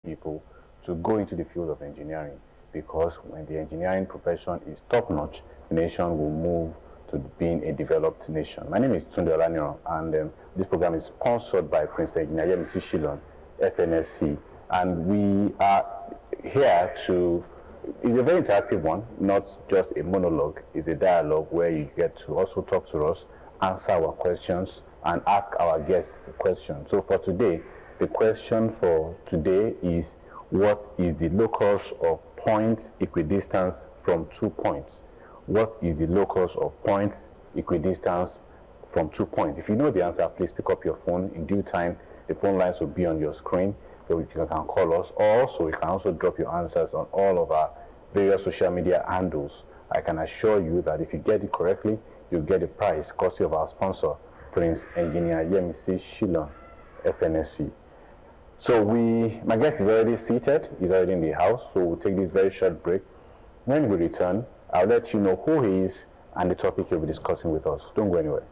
people to go into the field of engineering, because when the engineering profession is top-notch, the nation will move to being a developed nation. My name is Tunde Olaniro, and this program is sponsored by Prince Engineer Yemisi Shillong, FNSC, and we are here to, it's a very interactive one, not just a monologue, it's a dialogue where you get to also talk to us, answer our questions, and ask our guests questions. So for today, the question for today is, what is the locus of point equidistance from 2 points? What is the locus of points equidistance from 2 points? If you know the answer, please pick up your phone. In due time, the phone lines will be on your screen, so you can call us. Or also, you can also drop your answers on all of our various social media handles. I can assure you that if you get it correctly, you'll get a prize courtesy of our sponsor, Prince Engineer Yemisi Shillong, FNSC. So my guest is already seated, he's already in the house, so we'll take this very short break. When we return, I'll let you know who he is and the topic he'll be discussing with us. Don't go anywhere.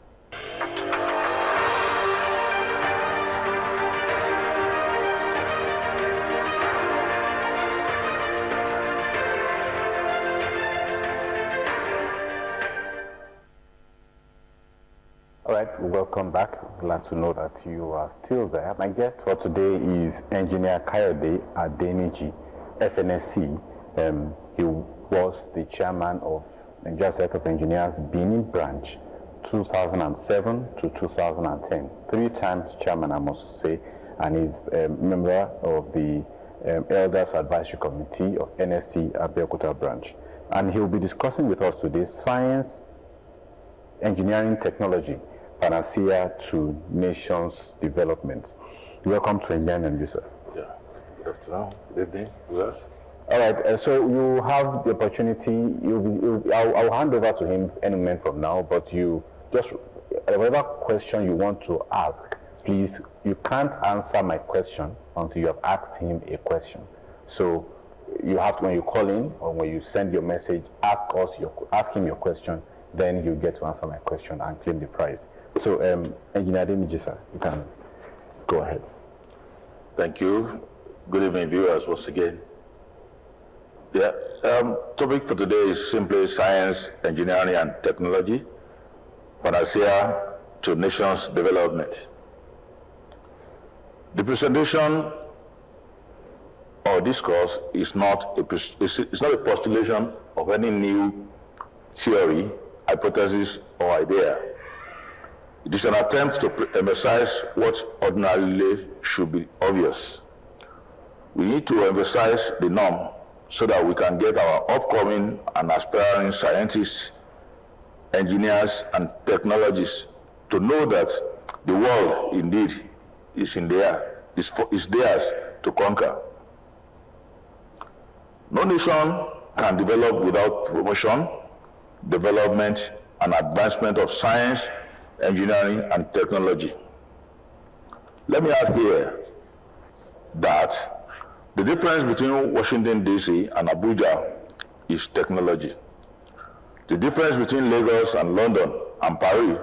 All right, welcome back. Glad to know that you are still there. My guest for today is Engineer Kayode Adeniji, FNSC. He was the chairman of Nigeria Set of Engineers Benin branch, 2007 to 2010. 3 times chairman, I must say, and he's a member of the Elders Advisory Committee of NSC Abeokuta branch. And he'll be discussing with us today science, engineering, technology, panacea to nations' development. Welcome to Engineering and User. Yeah, good afternoon, good evening, yes. All right, so you have the opportunity, I'll hand over to him any moment from now, but you just, whatever question you want to ask, please, you can't answer my question until you have asked him a question. So you have to, when you call in or when you send your message, ask him your question, then you get to answer my question and claim the prize. So, Engineer Adeniji, sir, you can go ahead. Thank you. Good evening, viewers, once again. Yeah, topic for today is simply science, engineering, and technology, panacea to nations' development. The presentation or discourse is not a postulation of any new theory, hypothesis, or idea. It is an attempt to emphasize what ordinarily should be obvious. We need to emphasize the norm so that we can get our upcoming and aspiring scientists, engineers, and technologists to know that the world indeed is theirs to conquer. No nation can develop without promotion, development, and advancement of science, engineering, and technology. Let me add here that the difference between Washington, D.C. and Abuja is technology. The difference between Lagos and London and Paris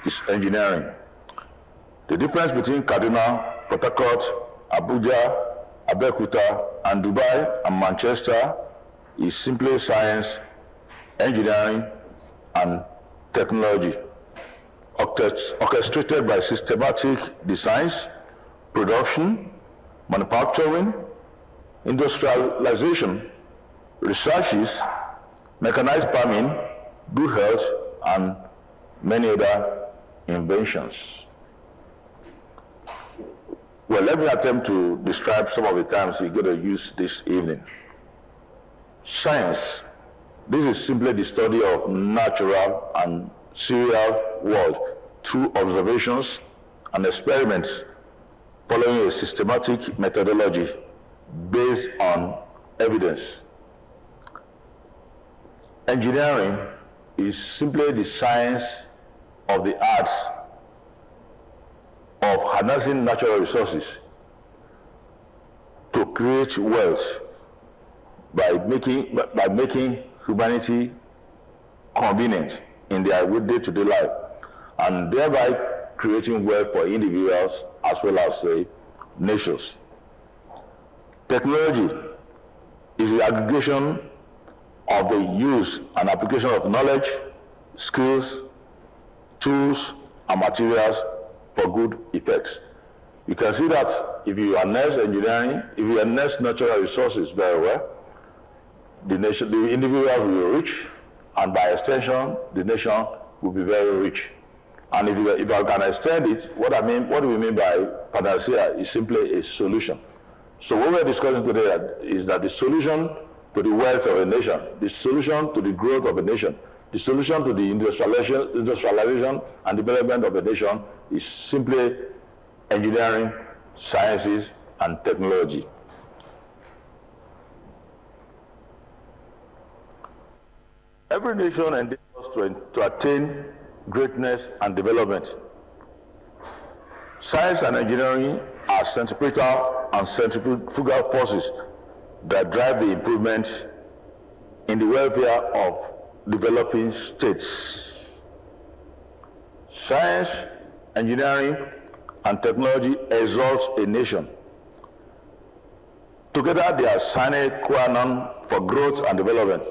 is engineering. The difference between Kaduna, Port Harcourt, Abuja, Abeokuta, and Dubai and Manchester is simply science, engineering, and technology, orchestrated by systematic designs, production, manufacturing, industrialization, researches, mechanized farming, good health, and many other inventions. Well, let me attempt to describe some of the terms we're going to use this evening. Science. This is simply the study of natural and serial world through observations and experiments following a systematic methodology based on evidence. Engineering is simply the science of the arts of harnessing natural resources to create wealth by making humanity convenient in their day-to-day life, and thereby creating wealth for individuals as well as nations. Technology is the aggregation of the use and application of knowledge, skills, tools, and materials for good effects. You can see that if you harness engineering, if you harness natural resources very well, the individuals will be rich, and by extension, the nation will be very rich. And if I can extend it, what do we mean by panacea is simply a solution. So what we're discussing today is that the solution to the wealth of a nation, the solution to the growth of a nation, the solution to the industrialization and development of a nation is simply engineering, sciences, and technology. Every nation endeavors to attain greatness and development. Science and engineering are centripetal and centrifugal forces that drive the improvement in the welfare of developing states. Science, engineering, and technology exalt a nation. Together they are sine qua non for growth and development.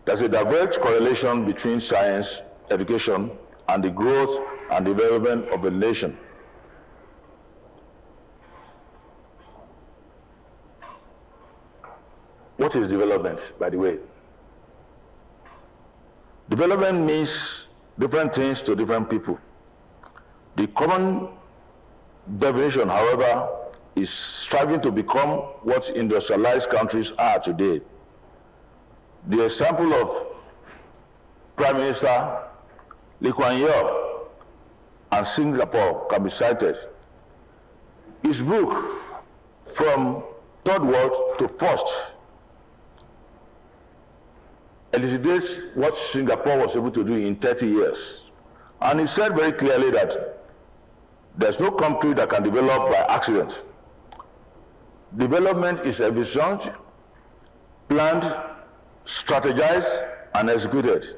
There's a direct correlation between science, education, and the growth and development of a nation. What is development, by the way? Development means different things to different people. The common definition, however, is striving to become what industrialized countries are today. The example of Prime Minister Lee Kuan Yew and Singapore can be cited. His book, From Third World to First, elucidates what Singapore was able to do in 30 years. And he said very clearly that there's no country that can develop by accident. Development is envisioned, planned, strategized, and executed.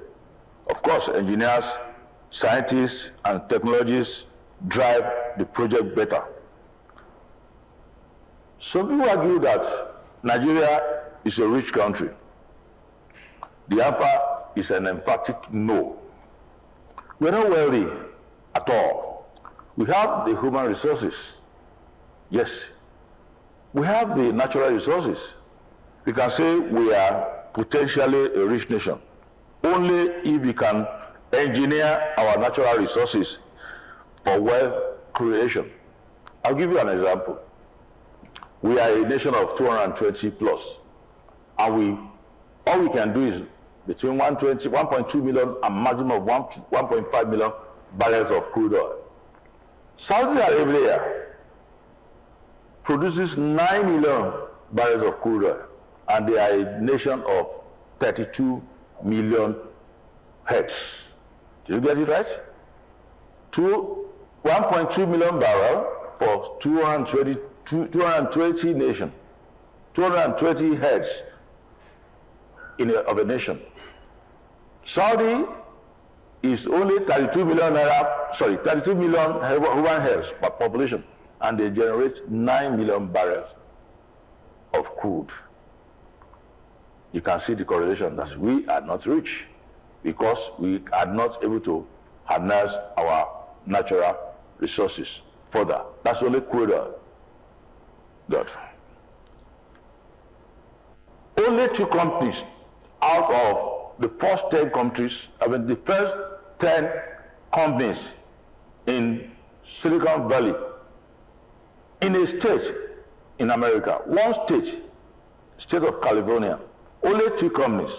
Of course, engineers, scientists, and technologists drive the project better. Some people argue that Nigeria is a rich country. The answer is an emphatic no. We're not wealthy at all. We have the human resources. Yes. We have the natural resources. We can say we are potentially a rich nation only if we can engineer our natural resources for wealth creation. I'll give you an example. We are a nation of 220 plus, and all we can do is between 1.2 million and maximum of 1.5 million barrels of crude oil. Saudi Arabia produces 9 million barrels of crude oil, and they are a nation of 32 million heads. Did you get it right? 1.2 million barrels for 220 nations, 220 heads of a nation. Saudi is only 32 million human heads per population, and they generate 9 million barrels of crude. You can see the correlation that we are not rich because we are not able to harness our natural resources further. That's only crude oil. Good. Only 2 companies out of the first 10 countries, the first 10 companies in Silicon Valley, in a state in America, one state, state of California, only 2 companies,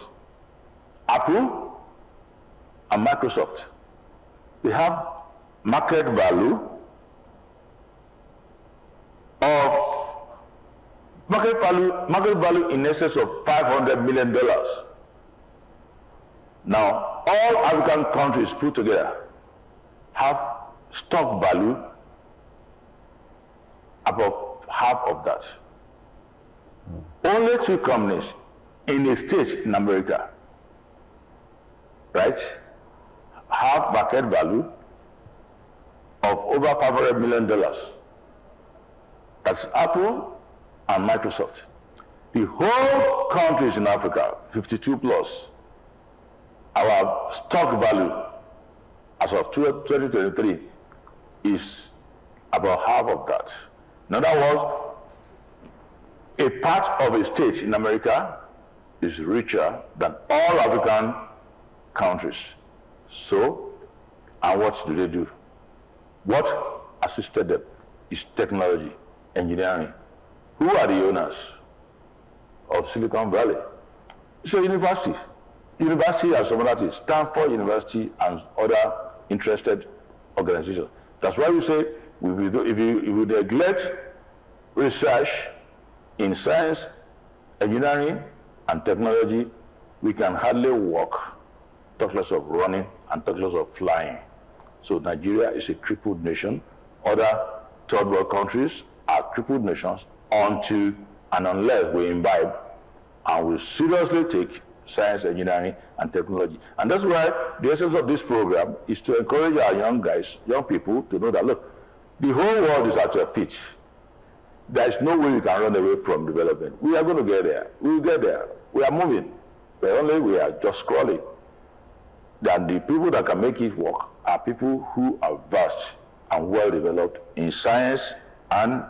Apple and Microsoft. They have market value in excess of $500 million. Now, all African countries put together have stock value above half of that. Only 2 companies in a state in America, right, have market value of over $500 million. That's Apple and Microsoft. The whole countries in Africa, 52 plus, our stock value as of 2023 is about half of that. In other words, a part of a state in America is richer than all African countries. So, and what do they do? What assisted them is technology, engineering. Who are the owners of Silicon Valley? It's a university. University and some other things, Stanford University and other interested organizations. That's why we say, if you neglect research in science, engineering, and technology, we can hardly walk, talk less of running, and talk less of flying. So Nigeria is a crippled nation. Other third world countries are crippled nations until and unless we imbibe and we seriously take science, engineering, and technology. And that's why the essence of this program is to encourage our young guys, young people, to know that, look, the whole world is at your feet. There is no way we can run away from development. We are going to get there. We will get there. We are moving. But only we are just crawling. Then the people that can make it work are people who are vast and well developed in science and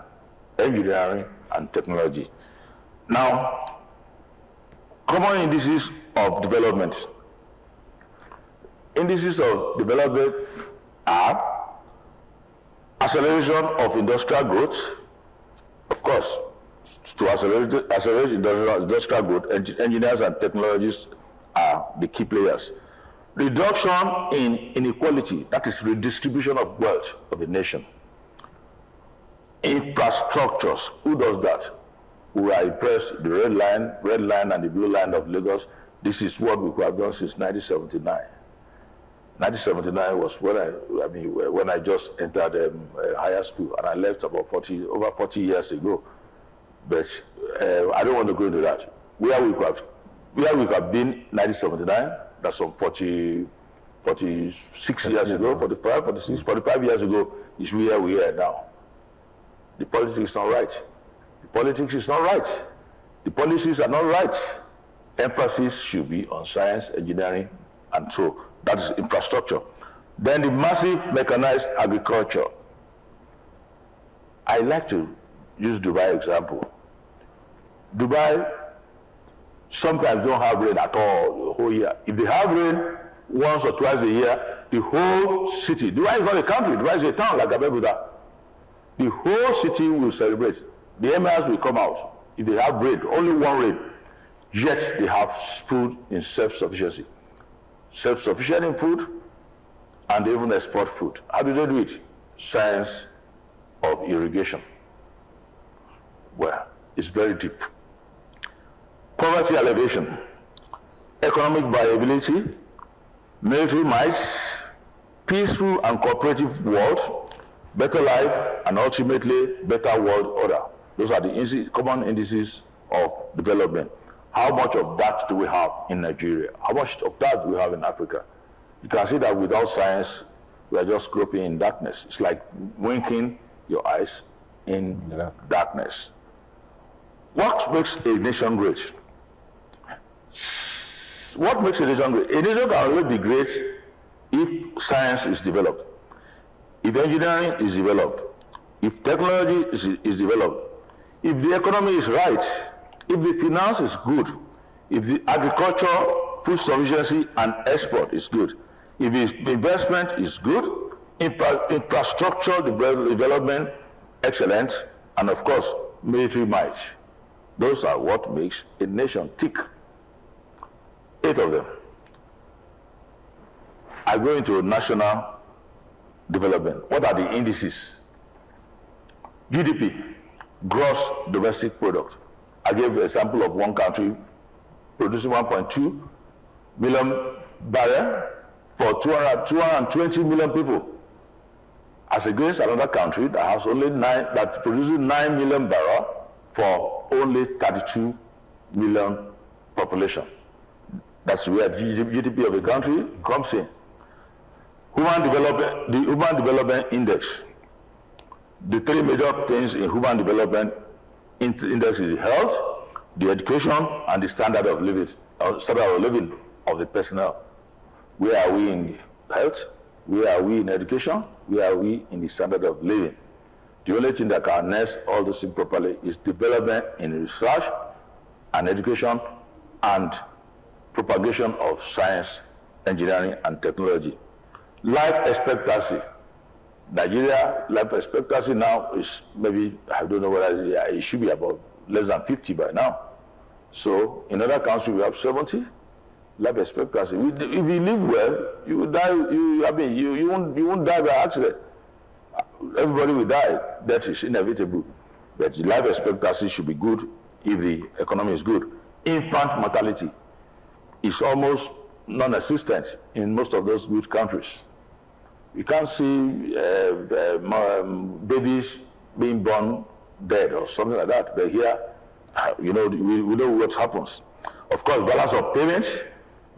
engineering and technology. Now, common indices of development. Indices of development are acceleration of industrial growth. Of course, to accelerate industrial growth, engineers and technologists are the key players. Reduction in inequality, that is redistribution of wealth of a nation. Infrastructures, who does that? We are impressed, the red line and the blue line of Lagos. This is what we could have done since 1979. 1979 was when I just entered higher school, and I left about over 40 years ago. But I don't want to go into that. Where we could have been 1979, that's some 46 years ago, 45, 46, 45 years ago, is where we are now. The politics is not right. The politics is not right. The policies are not right. Emphasis should be on science, engineering, and so that is infrastructure. Then the massive mechanized agriculture. I like to use Dubai example. Dubai sometimes don't have rain at all the whole year. If they have rain once or twice a year, the whole city, Dubai is not a country, Dubai is a town like Abeokuta. The whole city will celebrate. The emirs will come out. If they have rain, only one rain, yet they have food in self-sufficiency. Self-sufficient in food, and they even export food. How do they do it? Science of irrigation. Well, it's very deep. Poverty alleviation, economic viability, military might, peaceful and cooperative world, better life, and ultimately better world order. Those are the common indices of development. How much of that do we have in Nigeria? How much of that do we have in Africa? You can see that without science, we are just groping in darkness. It's like winking your eyes in darkness. What makes a nation great? What makes a nation great? A nation can only be great if science is developed, if engineering is developed, if technology is developed, if the economy is right, if the finance is good, if the agriculture, food sufficiency and export is good, if the investment is good, infrastructure development excellent, and of course military might. Those are what makes a nation tick. 8 of them. I go into national development. What are the indices? GDP, gross domestic product. I gave an example of one country producing 1.2 million barrels for 220 million people, as against another country that has only that produces 9 million barrels for only 32 million population. That's where the GDP of a country comes in. The Human Development Index. The 3 major things in human development index is health, the education, and the standard of living of the personnel. Where are we in health? Where are we in education? Where are we in the standard of living? The only thing that can nest all those things properly is development in research and education and propagation of science, engineering, and technology. Life expectancy. Nigeria life expectancy now is maybe, I don't know whether it should be about less than 50 by now. So in other countries we have 70 life expectancy. If you live well, you will die. You won't die by accident. Everybody will die. That is inevitable. But the life expectancy should be good if the economy is good. Infant mortality is almost non-existent in most of those good countries. You can't see babies being born dead or something like that. But here, we know what happens. Of course, balance of payments,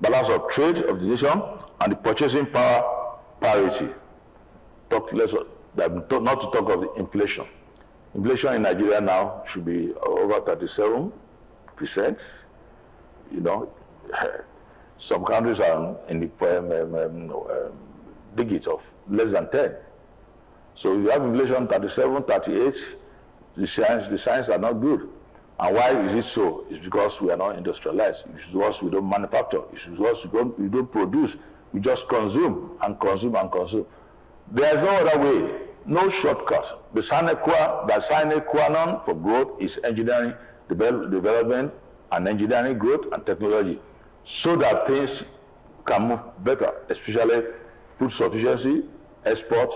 balance of trade of the nation, and the purchasing power parity. Not to talk of the inflation. Inflation in Nigeria now should be over 37%. Some countries are in the digits of less than 10. So if you have inflation 37, 38, the signs are not good. And why is it so? It's because we are not industrialized. It's because we don't manufacture. It's because we don't produce. We just consume and consume and consume. There is no other way, no shortcut. The sine qua non for growth is engineering, development, and engineering growth and technology, so that things can move better, especially food sufficiency, export,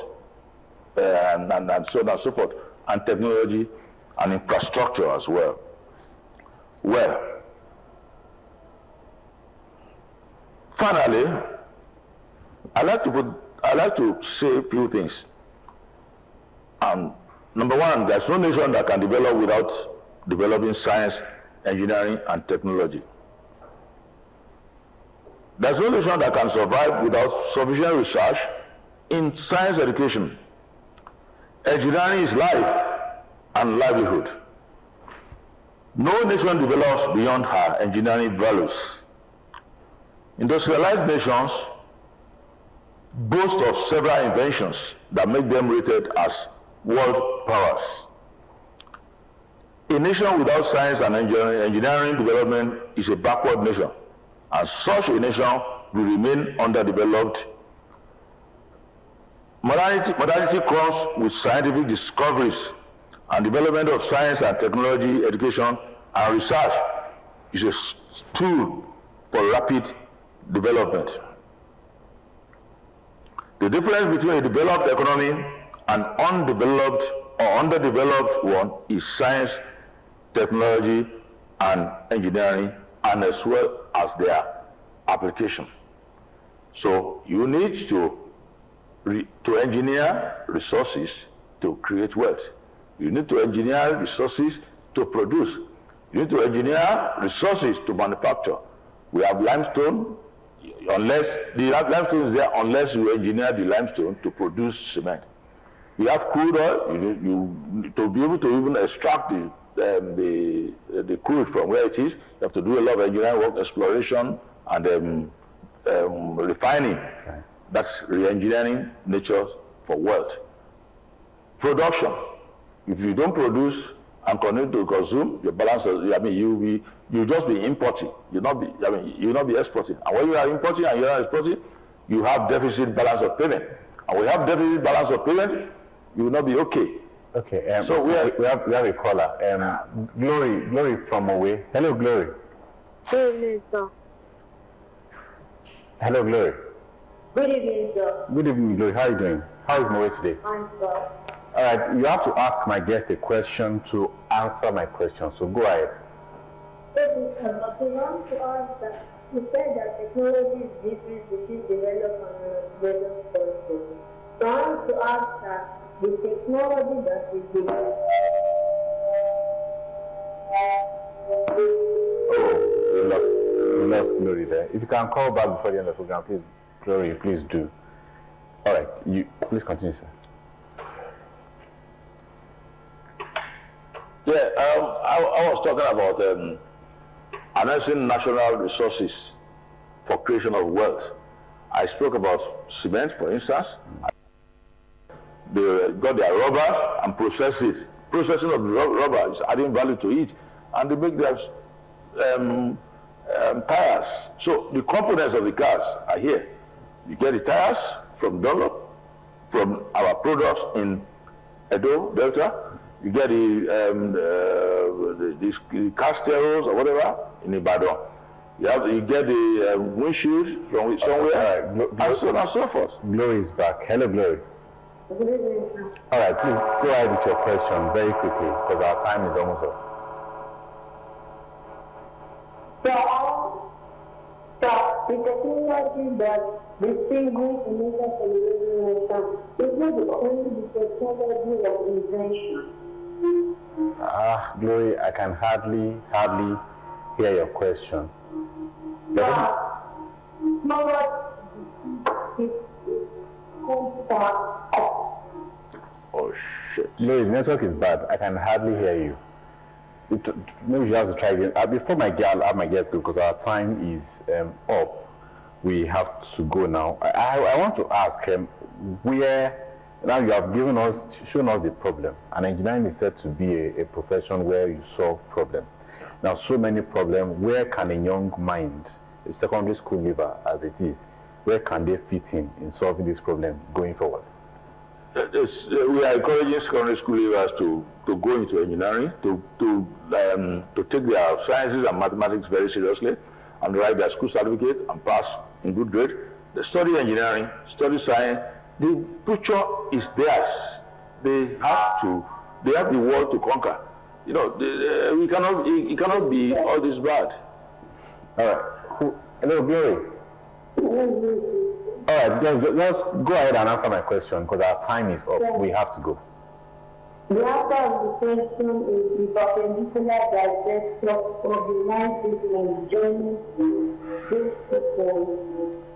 and so on and so forth, and technology and infrastructure as well. Well, finally, I like to say a few things. Number one, there's no nation that can develop without developing science, engineering, and technology. There's no nation that can survive without sufficient research in science education. Engineering is life and livelihood. No nation develops beyond her engineering values. Industrialized nations boast of several inventions that make them rated as world powers. A nation without science and engineering development is a backward nation, and such a nation will remain underdeveloped. Modernity comes with scientific discoveries, and development of science and technology, education, and research is a tool for rapid development. The difference between a developed economy and undeveloped or underdeveloped one is science, technology, and engineering, and as well as their application. So you need to engineer resources to create wealth. You need to engineer resources to produce. You need to engineer resources to manufacture. We have limestone. Unless the limestone is there, unless you engineer the limestone to produce cement. We have crude oil. You to be able to even extract the crude from where it is, you have to do a lot of engineering work, exploration, and refining. Okay. That's re-engineering nature for wealth. Production. If you don't produce and continue to consume, your balance, you'll just be importing. You'll not be exporting. And when you are importing and you are exporting, you have deficit balance of payment. And when you have deficit balance of payment, you will not be okay. Okay. So we have a caller. Glory from Owe. Hello, Glory. Good evening, sir. Hello, Glory. Good evening, sir. Good evening, Glory. How are you doing? How is Moe today? Fine, sir. All right. You have to ask my guest a question to answer my question. So go ahead. I belong to us that you said that technology is different between developed and undeveloped countries. So I want to ask that the technology that is developed. Oh, we lost Glory there. If you can call back before the end of the program, please, Glory, please do. All right, please continue, sir. Yeah, I was talking about harnessing natural resources for creation of wealth. I spoke about cement, for instance. They got their rubber and process it. Processing of the rubber is adding value to it, and they make their tires. So the components of the cars are here. You get the tires from Dunlop, from our products in Edo Delta. You get the car stereos or whatever in Ibadan. You get the windshield from somewhere, and so on and so forth. Glory is back. Hello, Glory. All right, please go ahead with your question very quickly because our time is almost up. So the technology that distinguishes Indonesia from the nation is not only the technology of invention. Glory, I can hardly hear your question. Oh shit. Glory, the network is bad. I can hardly hear you. Maybe you have to try again. Before I'll have my guest go because our time is up. We have to go now. I want to ask where now you have shown us the problem, and engineering is said to be a profession where you solve problems. Now, so many problems. Where can a young mind, a secondary school leaver as it is, where can they fit in solving this problem going forward? We are encouraging secondary school leavers to go into engineering, to take their sciences and mathematics very seriously, and write their school certificate and pass in good grade. They study engineering, study science. The future is theirs. They have the world to conquer. You know, it cannot be all this bad. All right. Hello, Glory. All right, just go ahead and answer my question because our time is up. We have to go. The answer of the question is the perpendicular direction of the line system joining this system.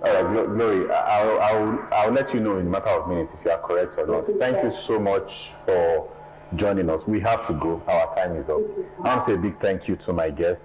All right, Glory, I'll let you know in a matter of minutes if you are correct or not. Thank you so much for joining us. We have to go. Our time is up. I want to say a big thank you to my guest,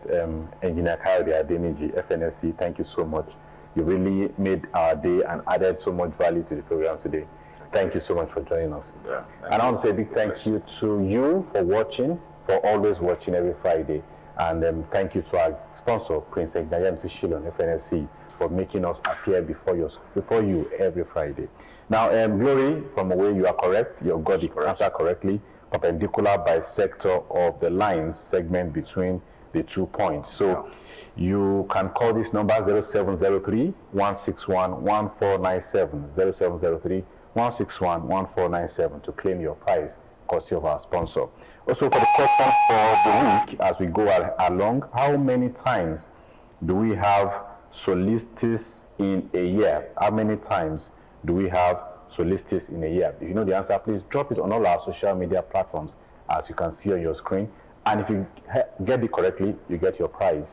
Engineer Kayode Adeniji, FNSC. Thank you so much. You really made our day and added so much value to the program today. Thank you so much for joining us. Yeah, and I want to say a big thank you to you for watching, for always watching every Friday. And thank you to our sponsor, Prince Engineer MC Shillon, FNSC, for making us appear before you every Friday. Now, Glory, from where you are correct, you got the answer correctly. Perpendicular bisector of the lines segment between the 2 points. So you can call this number 0703 161 1497, 0703 161 1497 to claim your prize, courtesy of our sponsor. Also, for the question for the week, as we go along, how many times do we have solstice in a year? How many times do we have solstice in a year? If you know the answer, please drop it on all our social media platforms, as you can see on your screen. And if you get it correctly, you get your prize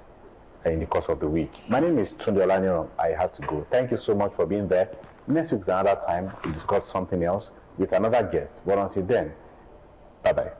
in the course of the week. My name is Tunde Olaniran. I have to go. Thank you so much for being there. Next week is another time to discuss something else with another guest. But until then, bye-bye.